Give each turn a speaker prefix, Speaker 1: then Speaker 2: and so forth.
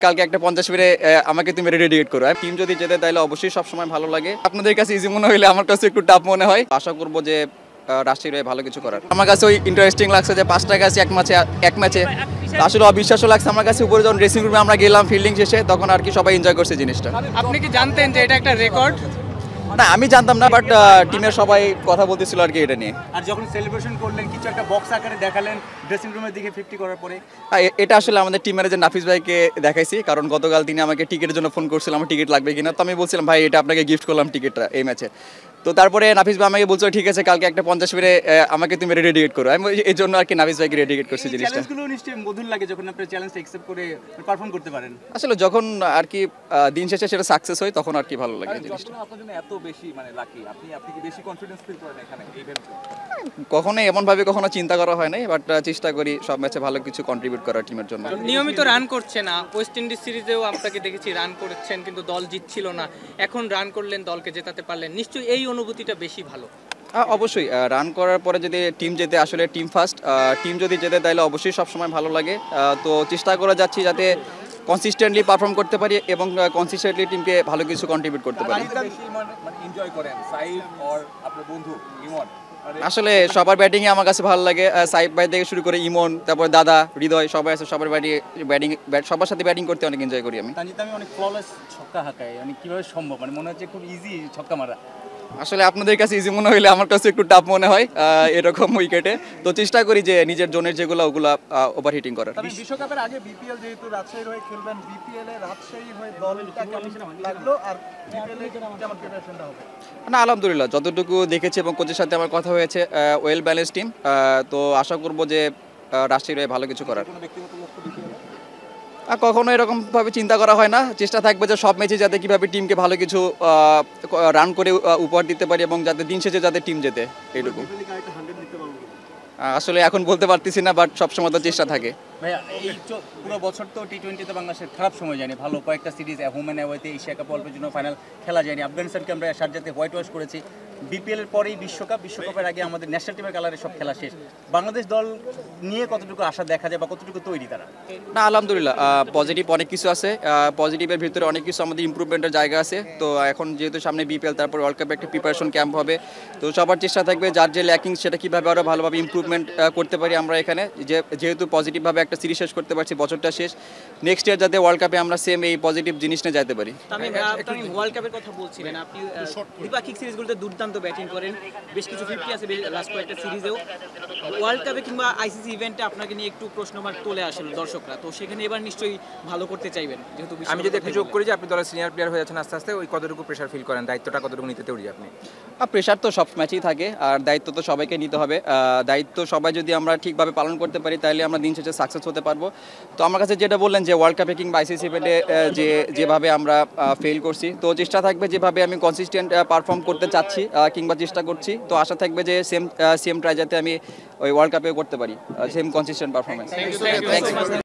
Speaker 1: কালকে একটা 50 মিনিটে আমাকে তুমি রেডিয়েট করো। টিম যদি জেতে তাহলে অবশ্যই সবসময় ভালো লাগে। আপনাদের কাছে ইজি মনে হইলে আমার কাছে একটু টাফ মনে হয়। আশা করবো যে রাজশাহীর হয়ে ভালো কিছু করার। আমার কাছে ওই ইন্টারেস্টিং লাগছে যে 5টা কাছে এক ম্যাচে আসলে অবিশ্বাস্য লাগছে আমার কাছে। উপরে যখন ড্রেসিং রুমে আমরা গেলাম ফিল্ডিং শেষে, তখন আর কি সবাই এনজয় করছে জিনিসটা।
Speaker 2: আপনি কি জানতেন যে এটা একটা রেকর্ড?
Speaker 1: না, আমি জানতাম না, বাট টিমের সবাই কথা বলতেছিল আর কি এটা নিয়ে।
Speaker 3: আর যখন সেলিব্রেশন করলেন, কিছু একটা বক্স আকারে দেখালেন ড্রেসিং রুমের দিকে 50 করার পরে।
Speaker 1: এটা আসলে আমাদের টিম ম্যানেজার নাফিস ভাইকে দেখাইছি, কারণ গতকাল তিনি আমাকে টিকিটের জন্য ফোন করছিল, আমার টিকিট লাগবে কিনা। তো আমি বলছিলাম ভাই এটা আপনাকে গিফট করলাম টিকিটটা এই ম্যাচে। তো তারপরে নাফিস ভাই আমাকে বলছিল ঠিক আছে কালকে একটা 50 মিনিটে আমাকে তুমি রেডিয়েট করো। আমি এই জন্য আর কি নাফিস ভাইকে রেডিয়েট করছি জিনিসটা।
Speaker 3: চ্যালেঞ্জগুলো নিশ্চয়ই মধুর লাগে যখন আপনি চ্যালেঞ্জটা অ্যাকসেপ্ট করে পারফর্ম করতে পারেন।
Speaker 1: আসলে যখন আর কি দিন শেষে সেটা সাকসেস হয় তখন আর কি ভালো লাগে জিনিসটা।
Speaker 4: আপনার জন্য এত বেশি লাকি, আপনি কি বেশি কনফিডেন্স ফিল করেন এখানে এই ইভেন্টে?
Speaker 1: কখনো এমনভাবে কখনো চিন্তা করা হয় নাই, বাট চেষ্টা করি সব ম্যাচে ভালো কিছু কন্ট্রিবিউট করার টিমের জন্য।
Speaker 2: নিয়মিত রান করছে না, ওয়েস্ট ইন্ডিজ সিরিজেও আপনাকে দেখেছি রান করেছেন কিন্তু দল জিতছিল না। এখন রান করলেন, দলকে জেতাতে পারলেন, নিশ্চয়ই এই অনুভূতিটা বেশি ভালো।
Speaker 1: অবশ্যই রান করার পরে যদি টিম জেতে, আসলে টিম ফার্স্ট, টিম যদি জেতে তাহলে অবশ্যই সবসময় ভালো লাগে। তো চেষ্টা করে যাচ্ছি যাতে কনসিস্টেন্টলি পারফর্ম করতে পারি এবং কনসিস্টেন্টলি টিমকে ভালো কিছু কন্ট্রিবিউট করতে পারি।
Speaker 4: বেশি এনজয় করেন সাইফ আর আপনার বন্ধু ইমন?
Speaker 1: আসলে সবার ব্যাটিংয়ে আমার কাছে ভালো লাগে। সাইফ ভাই থেকে শুরু করে ইমন, তারপরে দাদা, হৃদয়, সবাই আছে। সবার সবার সাথে ব্যাটিং করতে অনেক এনজয় করি আমি।
Speaker 3: তানজিদ আমি অনেক ফ্ললেস ছক্কা হাঁকায়, কিভাবে সম্ভব? মনে হচ্ছে খুব ইজি ছক্কা মারা।
Speaker 1: আসলে আপনাদের কাছে ইজি মনে হইলে আমার কাছে একটু টাফ মনে হয় এরকম উইকেটে। তো চেষ্টা করি যে নিজের জোনের যেগুলো ওগুলা ওভার হিটিং করার।
Speaker 5: বিশ্বকাপের আগে বিপিএল যেহেতু রাজশাহীর হয়ে খেলবেন, বিপিএল এ রাজশাহীর হয়ে দলটা কেমন লাগলো আর বিপিএল এ কেমন প্রিপারেশনটা হবে?
Speaker 1: না, আলহামদুলিল্লাহ যতটুকু দেখেছি এবং কোচের সাথে আমার কথা হয়েছে, ওয়েল ব্যালেন্স টিম। তো আশা করব যে রাজশাহীর হয়ে ভালো কিছু করার।
Speaker 4: কোনো ব্যক্তিগত লক্ষ্য বিপিএল
Speaker 1: কখনো এরকমভাবে চিন্তা করা হয় না। চেষ্টা থাকবে যে সব ম্যাচে যাতে কীভাবে টিমকে ভালো কিছু রান করে উপহার দিতে পারি এবং যাতে দিন শেষে যাতে টিম জেতে, এইটুকু। আসলে এখন বলতে পারতেছি না, বাট সবসময় তো চেষ্টা থাকে।
Speaker 3: ভাইয়া এই পুরো বছর তো টি-20তে বাংলাদেশের খারাপ সময় যায়নি, ভালো কয়েকটা সিরিজ হোম অ্যান্ড অ্যাওয়েতে এশিয়া কাপ অল্পের জন্য ফাইনাল খেলা যায়নি। আফগানিস্তানকে আমরা শারজাতে হোয়াইট ওয়াশ করেছি। বিপিএল এর পরেই বিশ্বকাপের আগে আমাদের ন্যাশনাল টিমের কালারে সব খেলা শেষ। বাংলাদেশ দল নিয়ে কতটুকু আশা দেখা যায় বা কতটুকু তৈরি তারা?
Speaker 1: না, আলহামদুলিল্লাহ পজিটিভ অনেক কিছু আছে। পজিটিভের ভিতরে অনেক কিছু আমাদের ইমপ্রুভমেন্টের জায়গা আছে। তো এখন যেহেতু সামনে বিপিএল, তারপর ওয়ার্ল্ড কাপে একটা প্রিপারেশন ক্যাম্প হবে, তো সবার চেষ্টা থাকবে যার যে ল্যাকিং সেটা কীভাবে আরও ভালোভাবে ইমপ্রুভমেন্ট করতে পারি আমরা এখানে। যেহেতু পজিটিভভাবে একটা সিরিজ শেষ করতে পারছি, বছরটা শেষ, নেক্সট ইয়ার যাতে ওয়ার্ল্ড কাপে আমরা সেম এই পজিটিভ জিনিস নিয়ে যেতে পারি।
Speaker 6: আপনি ওয়ার্ল্ড কাপের কথা বলছিলেন, আপনি দ্বিপাক্ষিক সিরিজগুলোতে দুর্দান্ত ব্যাটিং করেন, বেশ কিছু 50 আছে লাস্ট কয়েকটা সিরিজেও। ওয়ার্ল্ড কাপে কিংবা আইসিসি ইভেন্টে আপনাকে নিয়ে একটু প্রশ্নমার্ক তোলে আসলে দর্শকরা, তো সেখানে এবার নিশ্চয়ই ভালো করতে চাইবেন। যেহেতু
Speaker 4: আমি যদি একটু যোগ করি যে আপনি দলের সিনিয়র প্লেয়ার হয়ে যাচ্ছেন আস্তে আস্তে, ওই কতটুকু প্রেশার ফিল করেন, দায়িত্বটা কতটুকু নিতে তৈরি আপনি?
Speaker 1: প্রেশার তো সব ম্যাচেই থাকে, আর দায়িত্ব তো সবাইকে নিতে হবে। দায়িত্ব সবাই যদি আমরা ঠিকভাবে পালন করতে পারি তাহলে আমরা দিন শেষে সাকসেস হতে পারবো। তো আমার কাছে যেটা বললেন যে ওয়ার্ল্ড কাপে কিংবা আইসিসি ইভেন্টে যেভাবে আমরা ফেল করছি, তো চেষ্টা থাকবে যেভাবে আমি কনসিস্টেন্ট পারফর্ম করতে চাচ্ছি কিংবা চেষ্টা করছি, তো আশা থাকবে যে সেম ট্রাই যাতে আমি ওই ওয়ার্ল্ড কাপে করতে পারি, সেম কনসিস্টেন্ট পারফরমেন্স।